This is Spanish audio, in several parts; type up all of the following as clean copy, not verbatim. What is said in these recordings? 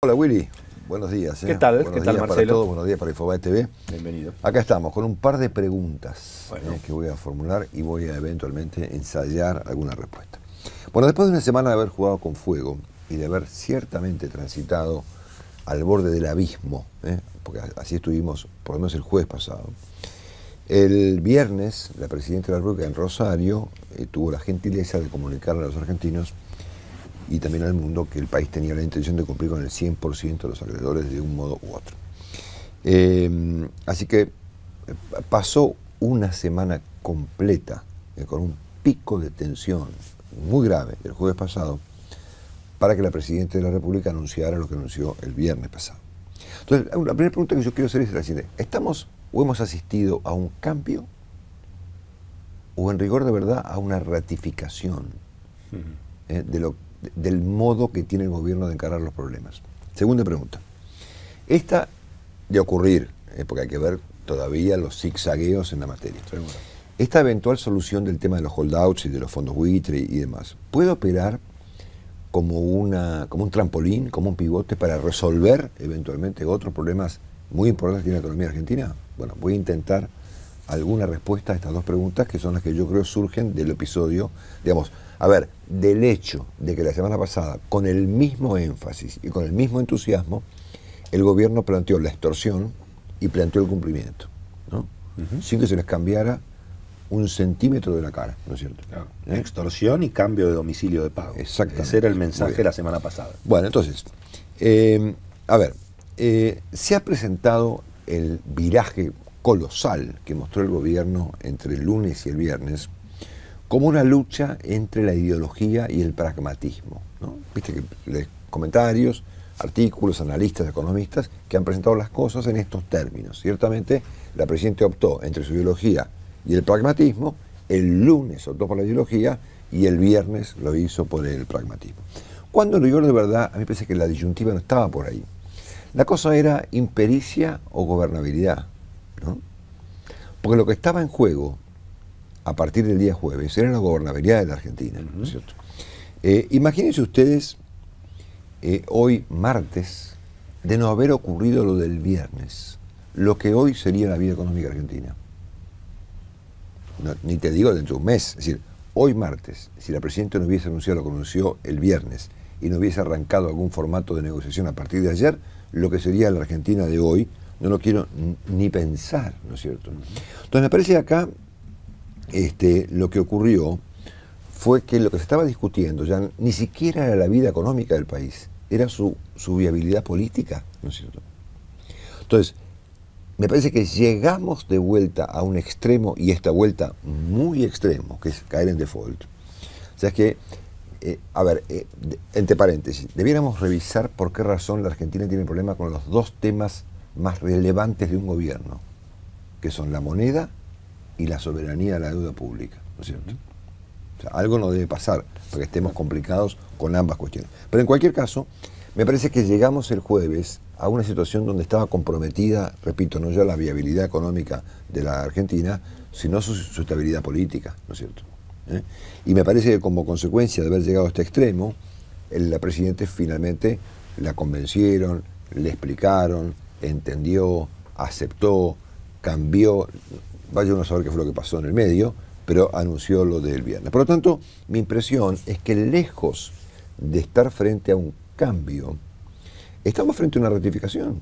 Hola Willy, buenos días. ¿Qué tal? Buenos ¿Qué tal, días Marcelo? para todos, buenos días para Infobae TV. Bienvenido. Acá estamos con un par de preguntas Bueno. que voy a formular y voy a eventualmente ensayar alguna respuesta. Bueno, después de una semana de haber jugado con fuego y de haber ciertamente transitado al borde del abismo, porque así estuvimos por lo menos el jueves pasado, el viernes la Presidenta de la República en Rosario tuvo la gentileza de comunicarle a los argentinos y también al mundo que el país tenía la intención de cumplir con el 100% de los acreedores de un modo u otro. Así que pasó una semana completa con un pico de tensión muy grave el jueves pasado para que la Presidenta de la República anunciara lo que anunció el viernes pasado. Entonces, la primera pregunta que yo quiero hacer es la siguiente: ¿estamos o hemos asistido a un cambio o en rigor de verdad a una ratificación del modo que tiene el gobierno de encarar los problemas? Segunda pregunta. Esta de ocurrir, porque hay que ver todavía los zigzagueos en la materia. Seguro. Esta eventual solución del tema de los holdouts y de los fondos buitre y demás, ¿puede operar como un trampolín, como un pivote para resolver eventualmente otros problemas muy importantes que tiene la economía argentina? Bueno, voy a intentar alguna respuesta a estas dos preguntas, que son las que yo creo surgen del episodio, digamos, a ver, del hecho de que la semana pasada, con el mismo énfasis y con el mismo entusiasmo, el gobierno planteó la extorsión y planteó el cumplimiento, ¿no? Sin que se les cambiara un centímetro de la cara, ¿no es cierto? Claro. Extorsión y cambio de domicilio de pago. Exactamente. Ese era el mensaje la semana pasada. Bueno, entonces, a ver, se ha presentado el viraje colosal que mostró el gobierno entre el lunes y el viernes como una lucha entre la ideología y el pragmatismo, ¿no? Viste que lees comentarios, artículos, analistas, economistas que han presentado las cosas en estos términos. Ciertamente, la Presidenta optó entre su ideología y el pragmatismo, el lunes optó por la ideología y el viernes lo hizo por el pragmatismo. Cuando en rigor de verdad, a mí me parece que la disyuntiva no estaba por ahí. La cosa era impericia o gobernabilidad, ¿no? Porque lo que estaba en juego a partir del día jueves era la gobernabilidad de la Argentina, ¿no es cierto? Imagínense ustedes hoy martes, de no haber ocurrido lo del viernes, lo que hoy sería la vida económica argentina. No, ni te digo dentro de un mes, es decir, hoy martes, si la Presidenta no hubiese anunciado lo que anunció el viernes y no hubiese arrancado algún formato de negociación a partir de ayer, lo que sería la Argentina de hoy, no lo quiero ni pensar, ¿no es cierto? Entonces me parece que acá lo que ocurrió fue que lo que se estaba discutiendo ya ni siquiera era la vida económica del país, era su viabilidad política, ¿no es cierto? Entonces, me parece que llegamos de vuelta a un extremo, y esta vuelta muy extremo, que es caer en default. O sea, es que, entre paréntesis, debiéramos revisar por qué razón la Argentina tiene problema con los dos temas más relevantes de un gobierno, que son la moneda y la soberanía de la deuda pública, ¿no es cierto? O sea, algo no debe pasar para que estemos complicados con ambas cuestiones. Pero en cualquier caso, me parece que llegamos el jueves a una situación donde estaba comprometida, repito, no ya la viabilidad económica de la Argentina, sino su estabilidad política, ¿no es cierto? Y me parece que como consecuencia de haber llegado a este extremo, la Presidenta finalmente la convencieron, le explicaron, entendió, aceptó, cambió, vaya uno a saber qué fue lo que pasó en el medio, pero anunció lo del viernes. Por lo tanto, mi impresión es que lejos de estar frente a un cambio, estamos frente a una ratificación,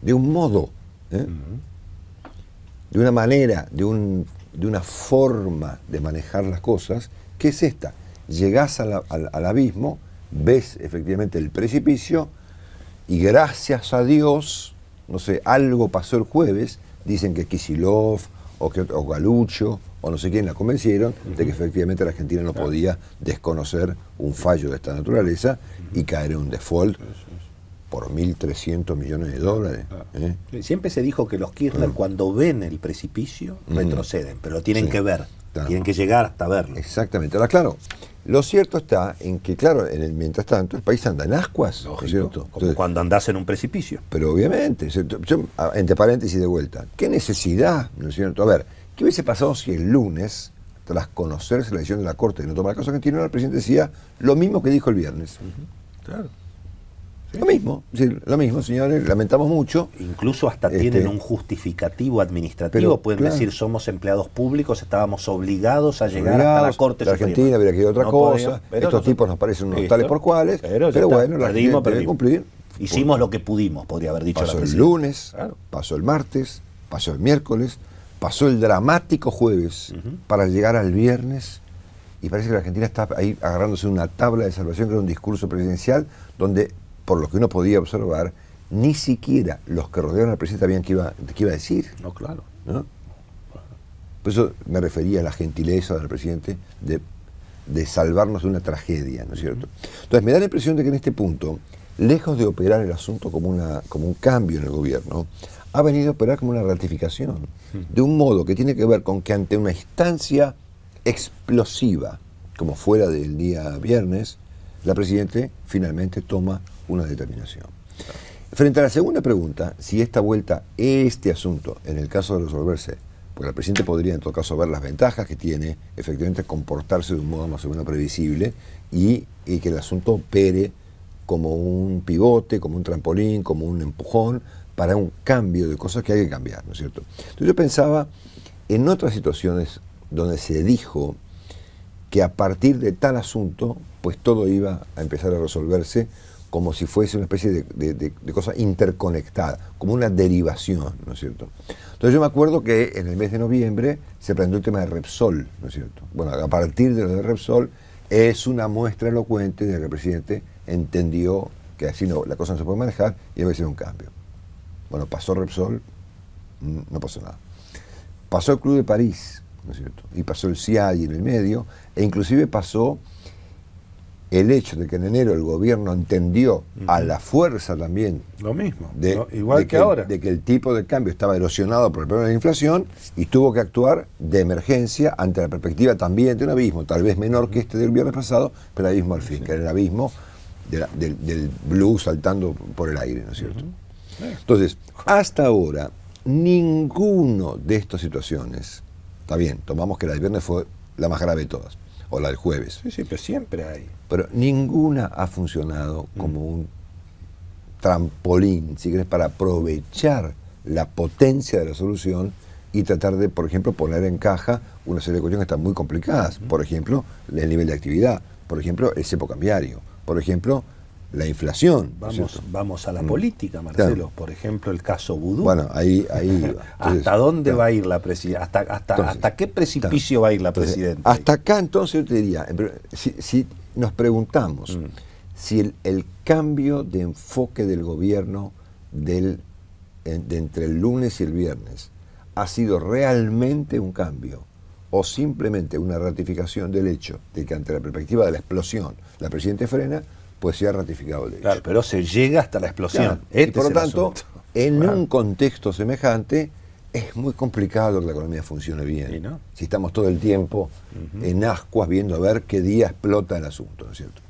de un modo, de una manera, de una forma de manejar las cosas, que es esta. Llegás al abismo, ves efectivamente el precipicio y gracias a Dios, no sé, algo pasó el jueves, dicen que Kicillof o Galucho o no sé quién la convencieron de que efectivamente la Argentina no podía desconocer un fallo de esta naturaleza y caer en un default por 1.300 millones de dólares. Siempre se dijo que los Kirchner cuando ven el precipicio retroceden, pero lo tienen que ver, tienen que llegar hasta verlo. Exactamente. Ahora, claro, lo cierto está en que, claro, mientras tanto, el país anda en ascuas, ¿no es cierto? Como entonces, cuando andás en un precipicio. Pero obviamente, yo, entre paréntesis de vuelta, ¿qué necesidad, no es cierto? A ver, ¿qué hubiese pasado si el lunes, tras conocerse la decisión de la Corte de no tomar caso argentino, el presidente decía lo mismo que dijo el viernes? Claro. Lo mismo, sí, lo mismo, señores, lamentamos mucho. Incluso hasta tienen un justificativo administrativo, pero, pueden decir, somos empleados públicos, estábamos obligados a llegar hasta la Corte Suprema. Argentina hubiera querido otra cosa, estos tipos nos parecen unos tales por cuales, pero bueno, la gente tiene que cumplir. Hicimos lo que pudimos, podría haber dicho la presidenta. Pasó el lunes, pasó el martes, pasó el miércoles, pasó el dramático jueves para llegar al viernes, y parece que la Argentina está ahí agarrándose una tabla de salvación, que era un discurso presidencial donde, por lo que uno podía observar, ni siquiera los que rodearon al presidente sabían qué iba a decir. No, claro. ¿No? Por eso me refería a la gentileza del presidente de salvarnos de una tragedia, ¿no es cierto? Entonces me da la impresión de que en este punto, lejos de operar el asunto como un cambio en el gobierno, ha venido a operar como una ratificación, de un modo que tiene que ver con que ante una instancia explosiva, como fuera del día viernes, la Presidente finalmente toma una determinación. Frente a la segunda pregunta, si esta vuelta, este asunto, en el caso de resolverse, porque el Presidente podría en todo caso ver las ventajas que tiene, efectivamente comportarse de un modo más o menos previsible y que el asunto opere como un pivote, como un trampolín, como un empujón para un cambio de cosas que hay que cambiar, ¿no es cierto? Entonces yo pensaba en otras situaciones donde se dijo que a partir de tal asunto, pues todo iba a empezar a resolverse como si fuese una especie de cosa interconectada, como una derivación, ¿no es cierto? Entonces yo me acuerdo que en el mes de noviembre se planteó el tema de Repsol, ¿no es cierto? Bueno, a partir de lo de Repsol es una muestra elocuente de que el presidente entendió que así la cosa no se puede manejar y debe ser un cambio. Bueno, pasó Repsol, no pasó nada. Pasó el Club de París, ¿no es cierto? Y pasó el CIADI en el medio, e inclusive pasó el hecho de que en enero el gobierno entendió a la fuerza también lo mismo, igual que ahora, de que el tipo de cambio estaba erosionado por el problema de la inflación y tuvo que actuar de emergencia ante la perspectiva también de un abismo, tal vez menor que este del viernes pasado, pero abismo al fin, que era el abismo del blue saltando por el aire, ¿no es cierto? Entonces, hasta ahora, ninguno de estas situaciones, está bien, tomamos que la del viernes fue la más grave de todas, o la del jueves. Sí, pero siempre hay. Pero ninguna ha funcionado como un trampolín, si querés, para aprovechar la potencia de la solución y tratar de, por ejemplo, poner en caja una serie de cuestiones que están muy complicadas. Por ejemplo, el nivel de actividad, por ejemplo, el cepo cambiario, por ejemplo, la inflación. Vamos a la política, Marcelo. Claro. Por ejemplo, el caso Vudú. Bueno, ahí iba. Entonces, ¿hasta dónde va a ir la presidenta? ¿Hasta qué precipicio va a ir la presidenta? Hasta acá, entonces, yo te diría, si nos preguntamos si el cambio de enfoque del gobierno de entre el lunes y el viernes ha sido realmente un cambio o simplemente una ratificación del hecho de que ante la perspectiva de la explosión la presidenta frena, pues se ha ratificado el hecho. Claro, pero se llega hasta la explosión. Claro, y por lo tanto, en un contexto semejante, es muy complicado que la economía funcione bien. ¿Sí, no? Si estamos todo el tiempo en ascuas viendo a ver qué día explota el asunto, ¿no es cierto?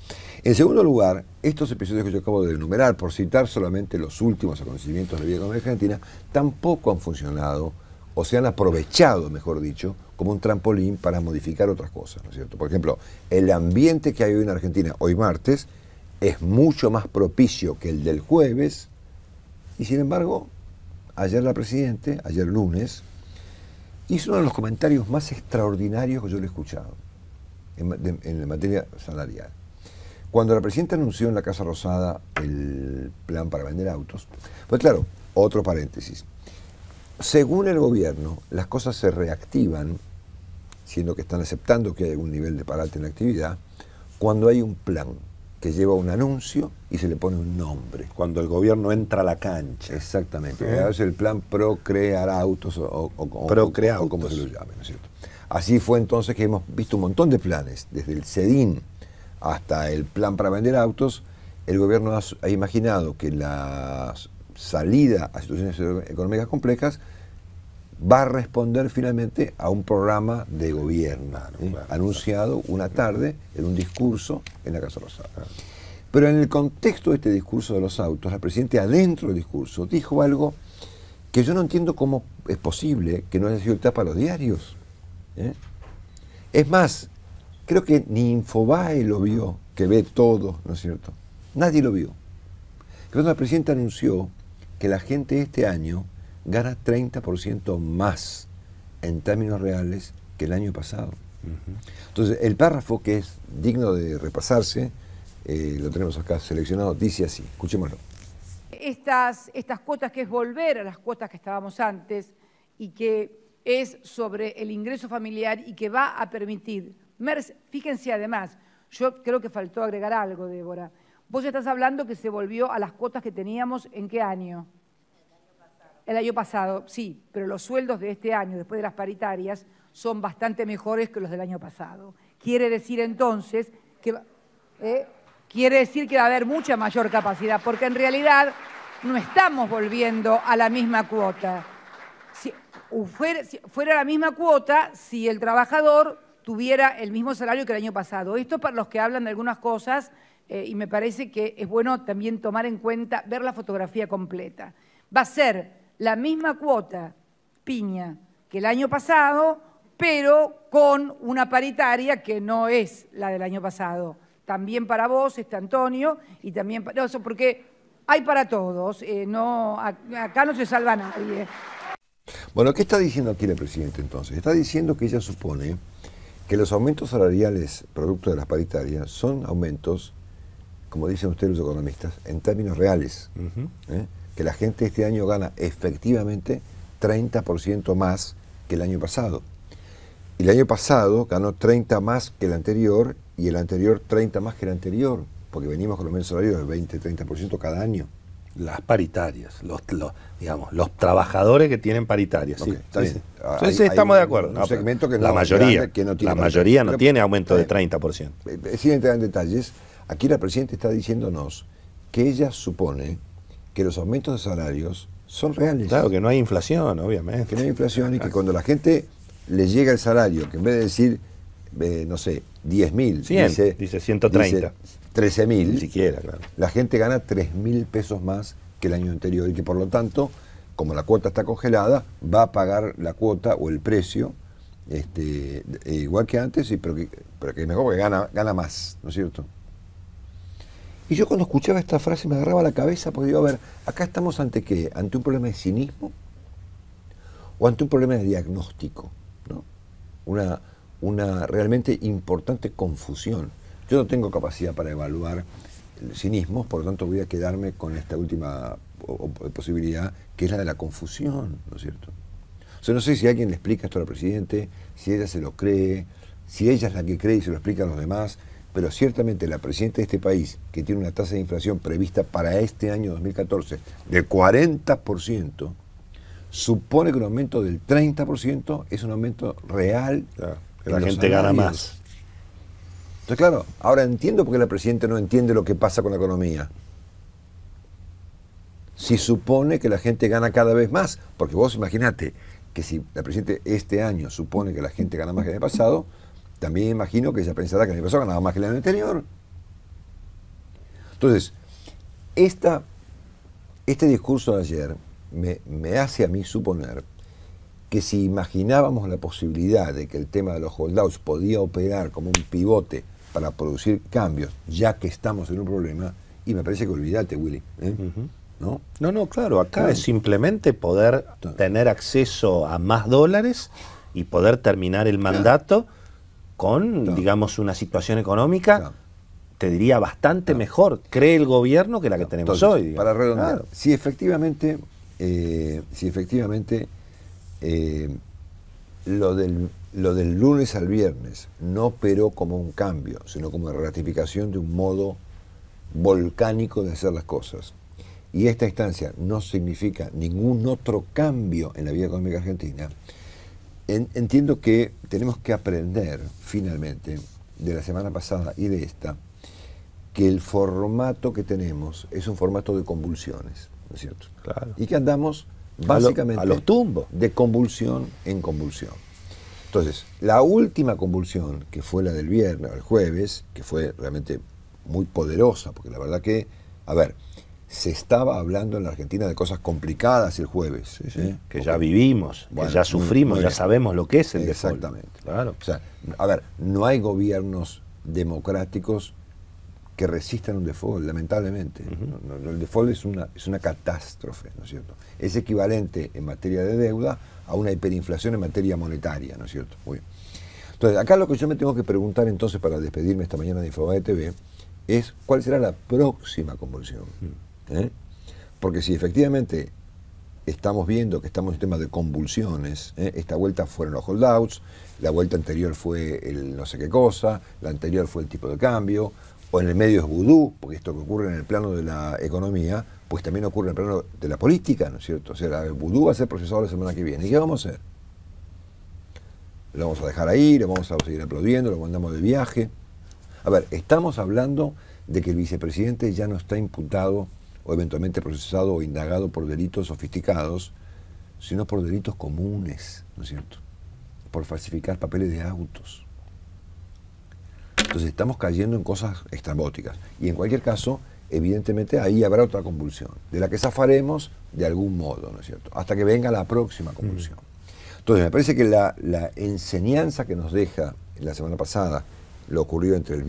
En segundo lugar, estos episodios que yo acabo de enumerar, por citar solamente los últimos acontecimientos de la vida económica argentina, tampoco han funcionado, o se han aprovechado, mejor dicho, como un trampolín para modificar otras cosas, ¿no es cierto? Por ejemplo, el ambiente que hay hoy en Argentina, hoy martes, es mucho más propicio que el del jueves, y sin embargo, ayer la Presidente, ayer lunes, hizo uno de los comentarios más extraordinarios que yo le he escuchado en materia salarial. Cuando la Presidenta anunció en la Casa Rosada el plan para vender autos, pues claro, otro paréntesis. Según el gobierno, las cosas se reactivan, siendo que están aceptando que hay algún nivel de parate en la actividad, cuando hay un plan que lleva un anuncio y se le pone un nombre. Cuando el gobierno entra a la cancha. Exactamente. Es el plan Procrear Autos o como se lo llame, ¿no es cierto? Así fue entonces que hemos visto un montón de planes, desde el CEDIN hasta el plan para vender autos. El gobierno ha imaginado que la salida a situaciones económicas complejas va a responder finalmente a un programa de gobierno, anunciado una tarde en un discurso en la Casa Rosada. Pero en el contexto de este discurso de los autos, la Presidenta adentro del discurso dijo algo que yo no entiendo cómo es posible que no haya sido tapa a los diarios. Es más, creo que ni Infobae lo vio, que ve todo, ¿no es cierto? Nadie lo vio. cuando la presidenta anunció que la gente este año gana 30% más en términos reales que el año pasado. Entonces, el párrafo, que es digno de repasarse, lo tenemos acá seleccionado, dice así, escuchémoslo. Estas cuotas, que es volver a las cuotas que estábamos antes y que es sobre el ingreso familiar y que va a permitir, fíjense además, yo creo que faltó agregar algo, Débora. Vos estás hablando que se volvió a las cuotas que teníamos, ¿en qué año? El año pasado, sí, pero los sueldos de este año, después de las paritarias, son bastante mejores que los del año pasado. Quiere decir entonces que va a haber mucha mayor capacidad, porque en realidad no estamos volviendo a la misma cuota. Si fuera la misma cuota, si el trabajador tuviera el mismo salario que el año pasado. Esto para los que hablan de algunas cosas, y me parece que es bueno también tomar en cuenta, ver la fotografía completa. Va a ser la misma cuota, Piña, que el año pasado, pero con una paritaria que no es la del año pasado. También para vos, Antonio, y también para eso, porque hay para todos, acá no se salva a nadie. Bueno, ¿qué está diciendo aquí el presidente entonces? Está diciendo que ella supone que los aumentos salariales producto de las paritarias son aumentos, como dicen ustedes los economistas, en términos reales. Que la gente este año gana efectivamente 30% más que el año pasado. Y el año pasado ganó 30 más que el anterior y el anterior 30 más que el anterior, porque venimos con los aumentos salarios de 20-30% cada año. Las paritarias, los trabajadores que tienen paritarias. Okay, sí, está bien. Entonces estamos de acuerdo. Un segmento que la mayoría, que no tiene, no tiene aumento de 30%. Sin entrar en detalles, aquí la presidenta está diciéndonos que ella supone que los aumentos de salarios son reales. Claro, que no hay inflación, obviamente. Que no hay inflación y que cuando la gente le llega el salario, que en vez de decir, no sé, 10.000, dice 130. Dice 13.000. Ni siquiera, claro. La gente gana 3.000 pesos más que el año anterior y que por lo tanto, como la cuota está congelada, va a pagar la cuota o el precio igual que antes, pero que mejor porque gana más, ¿no es cierto? Y yo cuando escuchaba esta frase me agarraba la cabeza porque digo, a ver, acá estamos ante ¿qué? ¿Ante un problema de cinismo? ¿O ante un problema de diagnóstico? ¿No? Una realmente importante confusión. Yo no tengo capacidad para evaluar el cinismo, por lo tanto voy a quedarme con esta última posibilidad, que es la de la confusión, ¿no es cierto? O sea, no sé si alguien le explica esto al presidente, si ella se lo cree, si ella es la que cree y se lo explica a los demás, pero ciertamente la presidenta de este país, que tiene una tasa de inflación prevista para este año 2014 de 40%, supone que un aumento del 30% es un aumento real. Claro, que la gente gana más. Entonces, claro, ahora entiendo por qué la presidenta no entiende lo que pasa con la economía. Si supone que la gente gana cada vez más, porque vos imaginate que si la presidenta este año supone que la gente gana más que el año pasado, también imagino que ella pensará que el año pasado ganaba más que el año anterior. Entonces, este discurso de ayer me hace a mí suponer que si imaginábamos la posibilidad de que el tema de los holdouts podía operar como un pivote para producir cambios, ya que estamos en un problema, y me parece que olvídate, Willy. ¿No? No, claro, acá es simplemente poder tener acceso a más dólares y poder terminar el mandato con, digamos, una situación económica, te diría, bastante mejor, cree el gobierno, que la que tenemos entonces, hoy. Para redondear, si efectivamente lo del lunes al viernes no operó como un cambio, sino como una ratificación de un modo volcánico de hacer las cosas, y esta instancia no significa ningún otro cambio en la vida económica argentina, entiendo que tenemos que aprender finalmente de la semana pasada y de esta, que el formato que tenemos es un formato de convulsiones, ¿no es cierto? Claro. Y que andamos básicamente a los tumbos, de convulsión en convulsión. Entonces, la última convulsión, que fue la del viernes, el jueves, que fue realmente muy poderosa, porque la verdad que, a ver, se estaba hablando en la Argentina de cosas complicadas el jueves. Que ya vivimos, bueno, que ya sufrimos, ya sabemos lo que es el exactamente. Claro. O sea, a ver, no hay gobiernos democráticos que resistan un default, lamentablemente. El default es una catástrofe, ¿no es cierto? Es equivalente en materia de deuda a una hiperinflación en materia monetaria, ¿no es cierto? Muy bien. Entonces, acá lo que yo me tengo que preguntar entonces para despedirme esta mañana de Infobae TV es cuál será la próxima convulsión. Porque si efectivamente estamos viendo que estamos en un tema de convulsiones, esta vuelta fueron los holdouts, la vuelta anterior fue el no sé qué cosa, la anterior fue el tipo de cambio, o en el medio es vudú, porque esto que ocurre en el plano de la economía, pues también ocurre en el plano de la política, ¿no es cierto? O sea, el vudú va a ser procesado la semana que viene. ¿Y qué vamos a hacer? Lo vamos a dejar ahí, lo vamos a seguir aplaudiendo, lo mandamos de viaje. A ver, estamos hablando de que el vicepresidente ya no está imputado o eventualmente procesado o indagado por delitos sofisticados, sino por delitos comunes, ¿no es cierto? Por falsificar papeles de autos. Entonces estamos cayendo en cosas estrambóticas. Y en cualquier caso, evidentemente ahí habrá otra convulsión, de la que zafaremos de algún modo, ¿no es cierto? Hasta que venga la próxima convulsión. Entonces me parece que la enseñanza que nos deja la semana pasada, lo ocurrido entre el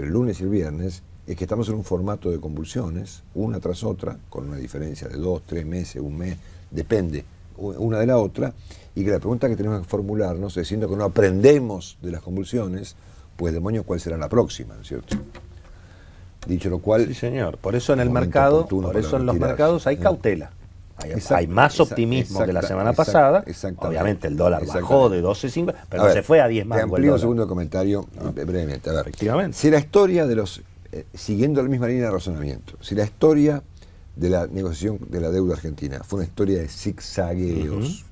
lunes y el viernes, es que estamos en un formato de convulsiones, una tras otra, con una diferencia de 2, 3 meses, un mes, depende una de la otra, y que la pregunta que tenemos que formularnos es, siendo que no aprendemos de las convulsiones, pues demonios, ¿cuál será la próxima? ¿No es cierto? Dicho lo cual... Sí, señor. Por eso en el mercado, por eso en los mercados hay cautela. Hay más optimismo que la semana pasada. Obviamente el dólar bajó de 12.5, pero no se fue a 10 más. Te amplío un segundo comentario brevemente. A ver, efectivamente. Si la historia de los... siguiendo la misma línea de razonamiento, si la historia de la negociación de la deuda argentina fue una historia de zigzagueos,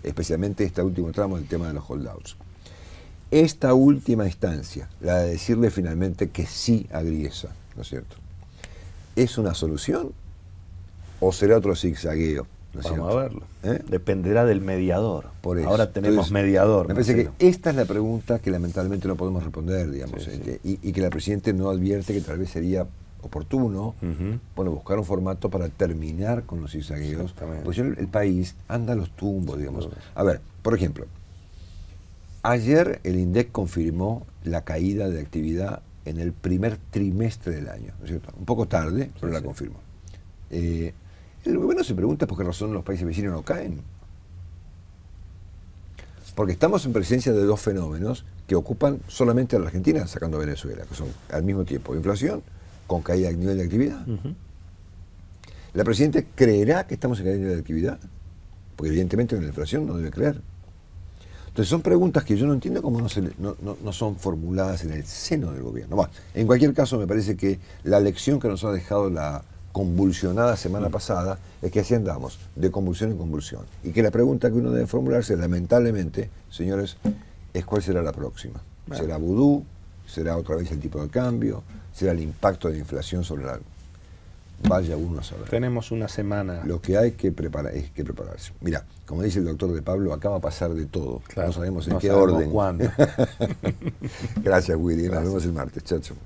especialmente este último tramo del tema de los holdouts, esta última instancia, la de decirle finalmente que sí a Griesa, ¿no es cierto?, ¿es una solución o será otro zigzagueo? ¿No es cierto? Vamos a verlo. Dependerá del mediador. Por eso. Ahora tenemos Entonces, mediador. Me parece que esta es la pregunta que lamentablemente no podemos responder, digamos, y que la Presidente no advierte que tal vez sería oportuno, bueno, buscar un formato para terminar con los zigzagueos, porque el país anda a los tumbos, digamos. A ver, por ejemplo, ayer el INDEC confirmó la caída de actividad en el primer trimestre del año, ¿no es cierto? Un poco tarde, pero la confirmó. El gobierno se pregunta por qué razón los países vecinos no caen. Porque estamos en presencia de dos fenómenos que ocupan solamente a la Argentina, sacando a Venezuela, que son al mismo tiempo inflación con caída de nivel de actividad. ¿La Presidenta creerá que estamos en caída de nivel de actividad? Porque evidentemente en la inflación no debe creer. Entonces son preguntas que yo no entiendo cómo no son formuladas en el seno del gobierno. Bueno, en cualquier caso me parece que la lección que nos ha dejado la convulsionada semana pasada es que así andamos, de convulsión en convulsión. Y que la pregunta que uno debe formularse, lamentablemente, señores, es cuál será la próxima. ¿Será vudú? ¿Será otra vez el tipo de cambio? ¿Será el impacto de la inflación sobre la... Vaya uno a saber. Tenemos una semana. Lo que hay que preparar es que prepararse. Mira, como dice el doctor de Pablo, acá va a pasar de todo. Claro, no sabemos en qué orden. Cuándo. Gracias, Willy. Nos vemos el martes. Chao, chao.